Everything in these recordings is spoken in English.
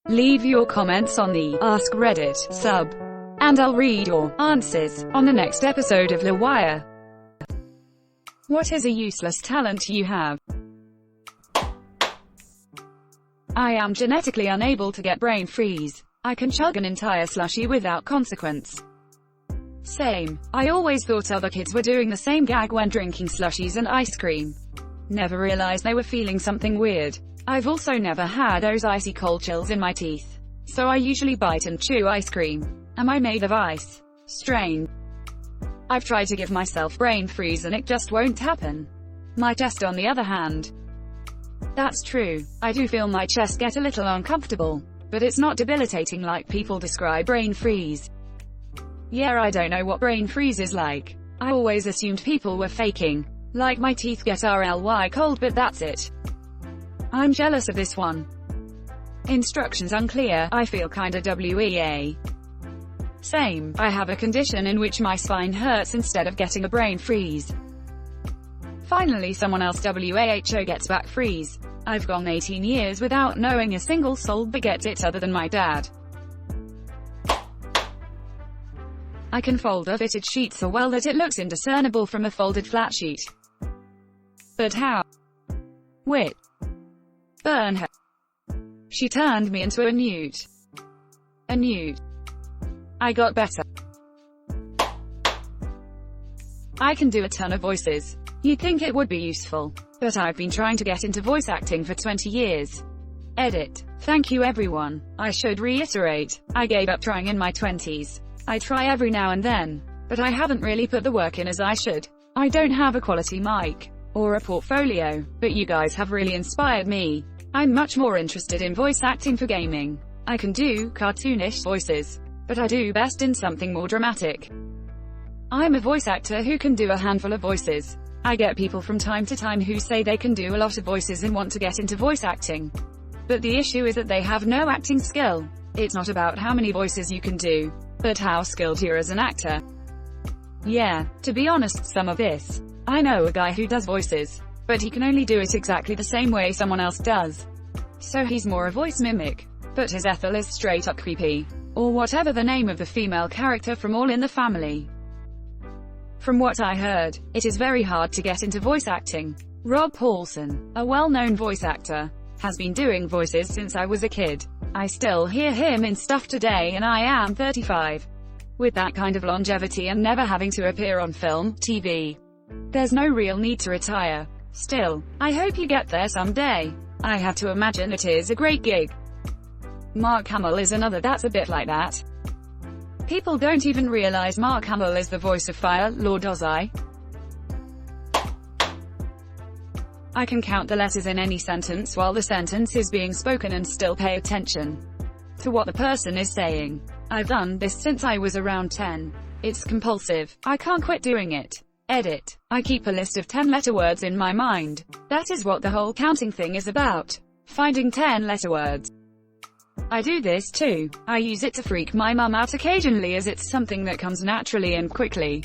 Leave your comments on the Ask Reddit sub, and I'll read your answers on the next episode of LWIAR. What is a useless talent you have? I am genetically unable to get brain freeze. I can chug an entire slushie without consequence. Same. I always thought other kids were doing the same gag when drinking slushies and ice cream. Never realized they were feeling something weird. I've also never had those icy cold chills in my teeth. So I usually bite and chew ice cream. Am I made of ice? Strange. I've tried to give myself brain freeze and it just won't happen. My chest on the other hand. That's true. I do feel my chest get a little uncomfortable, but it's not debilitating like people describe brain freeze. Yeah, I don't know what brain freeze is like. I always assumed people were faking. Like my teeth get RLY cold, but that's it. I'm jealous of this one. Instructions unclear. I feel kinda WEA. Same. I have a condition in which my spine hurts instead of getting a brain freeze. Finally someone else WHO gets back freeze. I've gone 18 years without knowing a single soul that gets it other than my dad. I can fold a fitted sheet so well that it looks indiscernible from a folded flat sheet. But how? Wit. Burn her. She turned me into a newt. A newt. I got better. I can do a ton of voices. You'd think it would be useful, but I've been trying to get into voice acting for 20 years. Edit. Thank you everyone. I should reiterate, I gave up trying in my 20s. I try every now and then, but I haven't really put the work in as I should. I don't have a quality mic or a portfolio, but you guys have really inspired me. I'm much more interested in voice acting for gaming. I can do cartoonish voices, but I do best in something more dramatic. I'm a voice actor who can do a handful of voices. I get people from time to time who say they can do a lot of voices and want to get into voice acting. But the issue is that they have no acting skill. It's not about how many voices you can do, but how skilled you're as an actor. Yeah, to be honest, some of this. I know a guy who does voices, but he can only do it exactly the same way someone else does. So he's more a voice mimic. But his Ethel is straight up creepy. Or whatever the name of the female character from All in the Family. From what I heard, it is very hard to get into voice acting. Rob Paulson, a well-known voice actor, has been doing voices since I was a kid. I still hear him in stuff today and I am 35. With that kind of longevity and never having to appear on film, TV. There's no real need to retire. Still, I hope you get there someday. I have to imagine it is a great gig. Mark Hamill is another that's a bit like that. People don't even realize Mark Hamill is the voice of Fire Lord Ozai. I can count the letters in any sentence while the sentence is being spoken and still pay attention to what the person is saying. I've done this since I was around 10. It's compulsive. I can't quit doing it. Edit. I keep a list of 10-letter words in my mind. That is what the whole counting thing is about. Finding 10-letter words. I do this too. I use it to freak my mum out occasionally as it's something that comes naturally and quickly.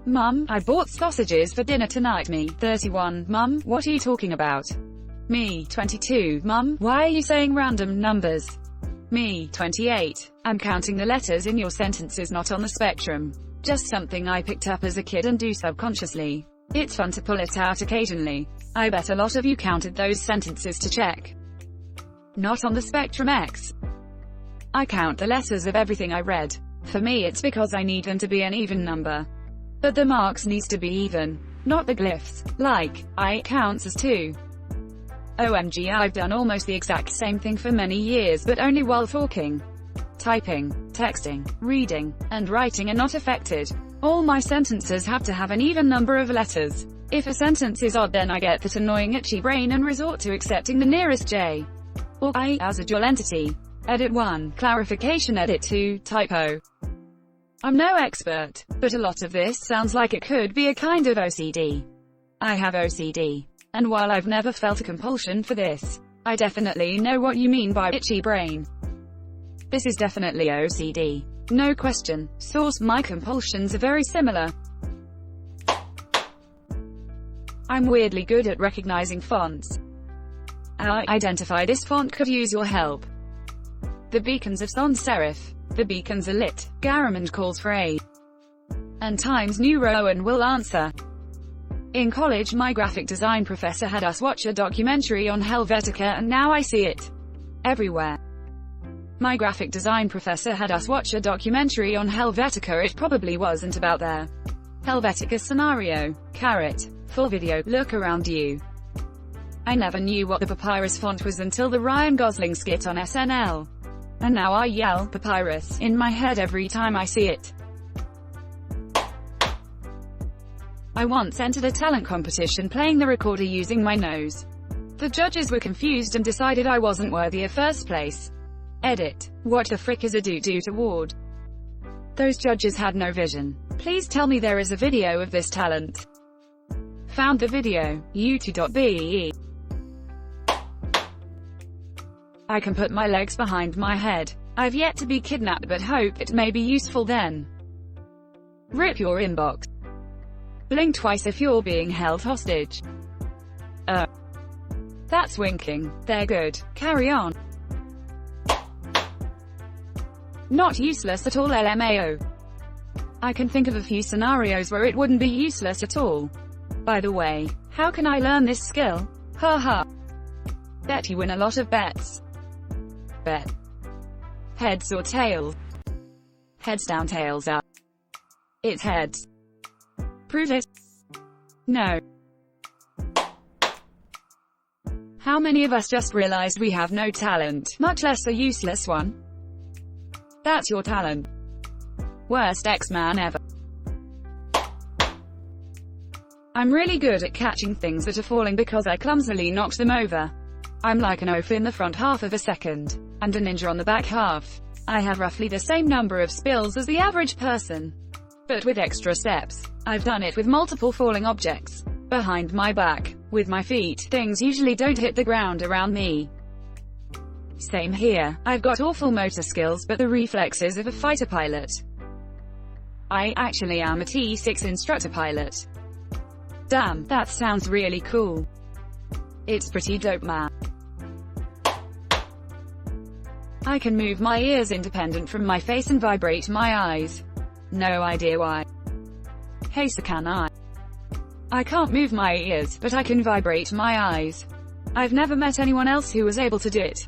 Mum, I bought sausages for dinner tonight. Me, 31. Mum, what are you talking about? Me, 22. Mum, why are you saying random numbers? Me, 28. I'm counting the letters in your sentences, not on the spectrum. Just something I picked up as a kid and do subconsciously. It's fun to pull it out occasionally. I bet a lot of you counted those sentences to check. Not on the spectrum X. I count the letters of everything I read. For me it's because I need them to be an even number. But the marks needs to be even, not the glyphs. Like, I counts as 2. OMG, I've done almost the exact same thing for many years, but only while talking. Typing, texting, reading, and writing are not affected. All my sentences have to have an even number of letters. If a sentence is odd, then I get that annoying itchy brain and resort to accepting the nearest J or I as a dual entity. Edit 1. Clarification. Edit 2. Typo. I'm no expert, but a lot of this sounds like it could be a kind of OCD. I have OCD. And while I've never felt a compulsion for this, I definitely know what you mean by itchy brain. This is definitely OCD. No question. Source. My compulsions are very similar. I'm weirdly good at recognizing fonts. I identify this font could use your help. The beacons of sans serif. The beacons are lit. Garamond calls for aid. And Times New Rowan will answer. In college my graphic design professor had us watch a documentary on Helvetica and now I see it everywhere. My graphic design professor had us watch a documentary on Helvetica. It probably wasn't about their Helvetica scenario. Carrot. Full video. Look around you. I never knew what the papyrus font was until the Ryan Gosling skit on SNL. And now I yell papyrus in my head every time I see it. I once entered a talent competition playing the recorder using my nose. The judges were confused and decided I wasn't worthy of first place. Edit. What the frick is a doot-doot award? Those judges had no vision. Please tell me there is a video of this talent. Found the video. youtube.be. I can put my legs behind my head. I've yet to be kidnapped but hope it may be useful then. Rip your inbox. Blink twice if you're being held hostage. That's winking. They're good. Carry on. Not useless at all LMAO. I can think of a few scenarios where it wouldn't be useless at all. By the way, how can I learn this skill? Haha. Bet you win a lot of bets. Bet. Heads or tails? Heads down, tails up. It's heads. Prove it. No. How many of us just realized we have no talent, much less a useless one? That's your talent. Worst X-Man ever. I'm really good at catching things that are falling because I clumsily knocked them over. I'm like an oaf in the front half of a second, and a ninja on the back half. I have roughly the same number of spills as the average person, but with extra steps. I've done it with multiple falling objects behind my back. With my feet, things usually don't hit the ground around me. Same here. I've got awful motor skills but the reflexes of a fighter pilot. I actually am a T6 instructor pilot. Damn, that sounds really cool. It's pretty dope, man. I can move my ears independent from my face and vibrate my eyes. No idea why. Hey, so can I? I can't move my ears, but I can vibrate my eyes. I've never met anyone else who was able to do it.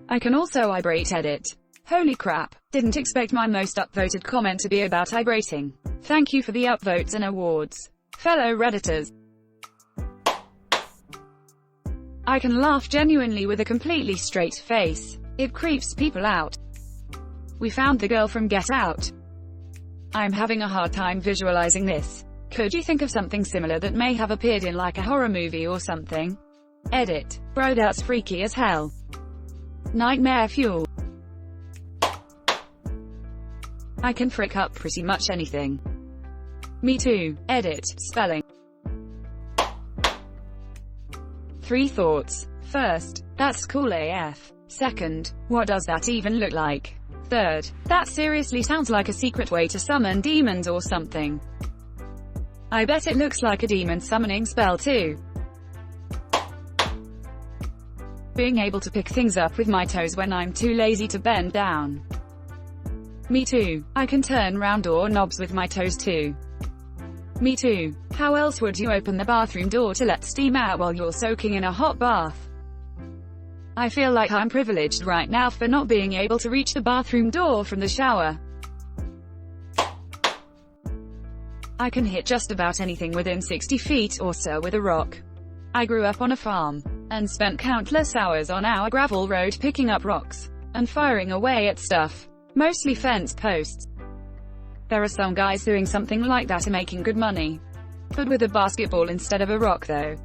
I can also vibrate edit. Holy crap, didn't expect my most upvoted comment to be about vibrating. Thank you for the upvotes and awards, fellow Redditors. I can laugh genuinely with a completely straight face. It creeps people out. We found the girl from Get Out. I'm having a hard time visualizing this. Could you think of something similar that may have appeared in like a horror movie or something? Edit. Bro, that's freaky as hell. Nightmare fuel. I can frick up pretty much anything. Me too. Edit. Spelling. 3 thoughts. First, that's cool AF. Second, what does that even look like? Third, that seriously sounds like a secret way to summon demons or something. I bet it looks like a demon summoning spell too. Being able to pick things up with my toes when I'm too lazy to bend down. Me too. I can turn round door knobs with my toes too. Me too. How else would you open the bathroom door to let steam out while you're soaking in a hot bath? I feel like I'm privileged right now for not being able to reach the bathroom door from the shower. I can hit just about anything within 60 feet or so with a rock. I grew up on a farm, and spent countless hours on our gravel road picking up rocks, and firing away at stuff. Mostly fence posts. There are some guys doing something like that and making good money. But with a basketball instead of a rock though.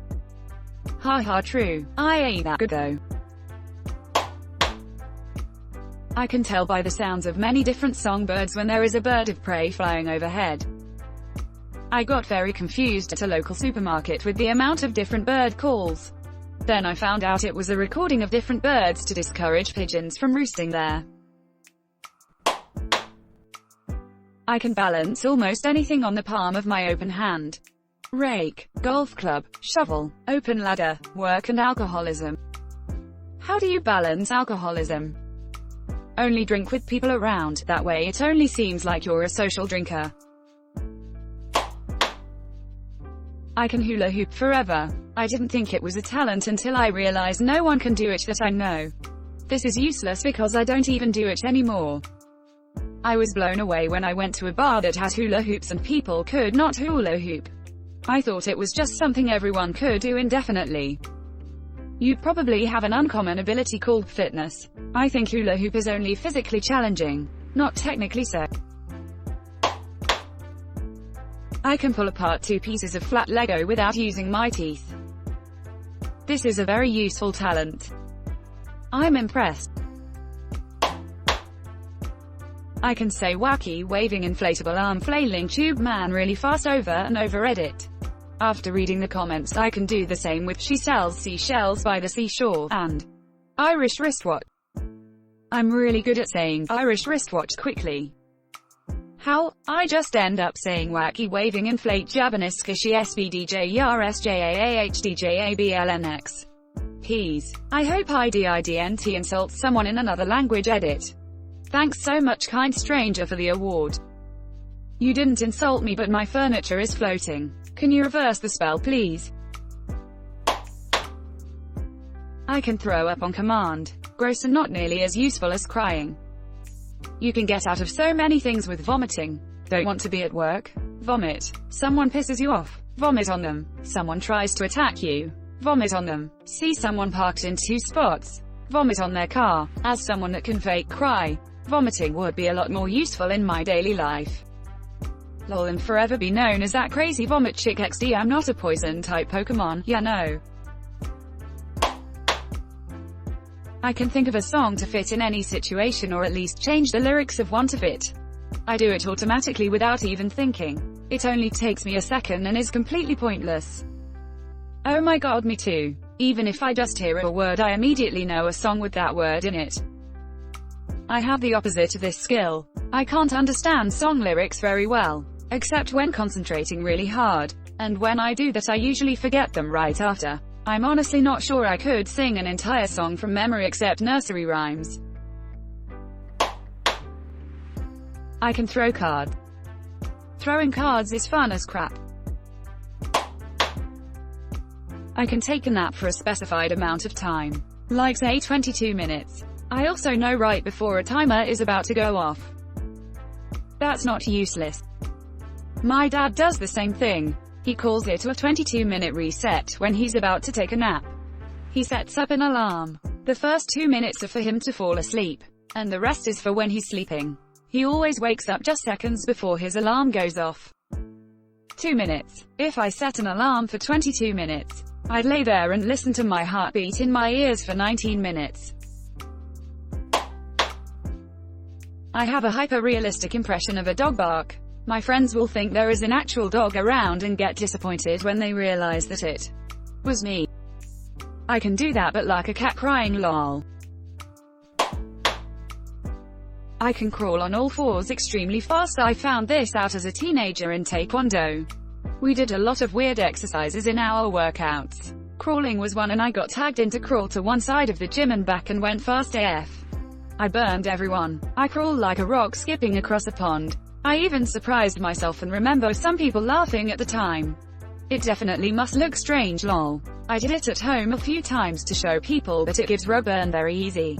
Haha, true. I ain't that good though. I can tell by the sounds of many different songbirds when there is a bird of prey flying overhead. I got very confused at a local supermarket with the amount of different bird calls. Then I found out it was a recording of different birds to discourage pigeons from roosting there. I can balance almost anything on the palm of my open hand. Rake, golf club, shovel, open ladder, work and alcoholism. How do you balance alcoholism? Only drink with people around, that way it only seems like you're a social drinker. I can hula hoop forever. I didn't think it was a talent until I realized no one can do it that I know. This is useless because I don't even do it anymore. I was blown away when I went to a bar that had hula hoops and people could not hula hoop. I thought it was just something everyone could do indefinitely. You probably have an uncommon ability called fitness. I think hula hoop is only physically challenging, not technically so. I can pull apart 2 pieces of flat Lego without using my teeth. This is a very useful talent. I'm impressed. I can say wacky, waving inflatable arm flailing tube man really fast over and over edit. After reading the comments I can do the same with she sells seashells by the seashore, and Irish wristwatch. I'm really good at saying Irish wristwatch quickly. How? I just end up saying wacky waving inflate jabaniskashi sbdjarsjaahdjablnx. Peas. I hope IDIDNT insults someone in another language edit. Thanks so much kind stranger for the award. You didn't insult me but my furniture is floating. Can you reverse the spell please? I can throw up on command. Gross and not nearly as useful as crying. You can get out of so many things with vomiting. Don't want to be at work? Vomit. Someone pisses you off? Vomit on them. Someone tries to attack you? Vomit on them. See someone parked in 2 spots? Vomit on their car. As someone that can fake cry, vomiting would be a lot more useful in my daily life. Lol, and forever be known as that crazy vomit chick XD. I'm not a poison type Pokemon, yeah no. I can think of a song to fit in any situation or at least change the lyrics of one to fit. I do it automatically without even thinking. It only takes me a second and is completely pointless. Oh my god, me too. Even if I just hear a word I immediately know a song with that word in it. I have the opposite of this skill. I can't understand song lyrics very well, except when concentrating really hard, and when I do that I usually forget them right after. I'm honestly not sure I could sing an entire song from memory except nursery rhymes. I can throw cards. Throwing cards is fun as crap. I can take a nap for a specified amount of time, like say 22 minutes. I also know right before a timer is about to go off. That's not useless. My dad does the same thing. He calls it a 22-minute reset when he's about to take a nap. He sets up an alarm. The first 2 minutes are for him to fall asleep, and the rest is for when he's sleeping. He always wakes up just seconds before his alarm goes off. 2 minutes. If I set an alarm for 22 minutes, I'd lay there and listen to my heartbeat in my ears for 19 minutes. I have a hyper-realistic impression of a dog bark. My friends will think there is an actual dog around and get disappointed when they realize that it was me. I can do that but like a cat crying lol. I can crawl on all fours extremely fast. I found this out as a teenager in Taekwondo. We did a lot of weird exercises in our workouts. Crawling was one and I got tagged in to crawl to one side of the gym and back and went fast AF. I burned everyone. I crawl like a rock skipping across a pond. I even surprised myself and remember some people laughing at the time. It definitely must look strange lol. I did it at home a few times to show people that it gives rug burn very easy.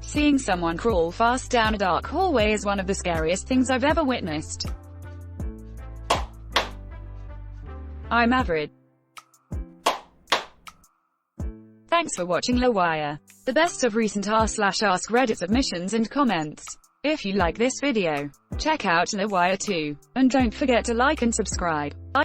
Seeing someone crawl fast down a dark hallway is one of the scariest things I've ever witnessed. I'm average. Thanks for watching LWIAR. The best of recent r/AskReddit submissions and comments. If you like this video, check out LWIAR too. And don't forget to like and subscribe. Bye.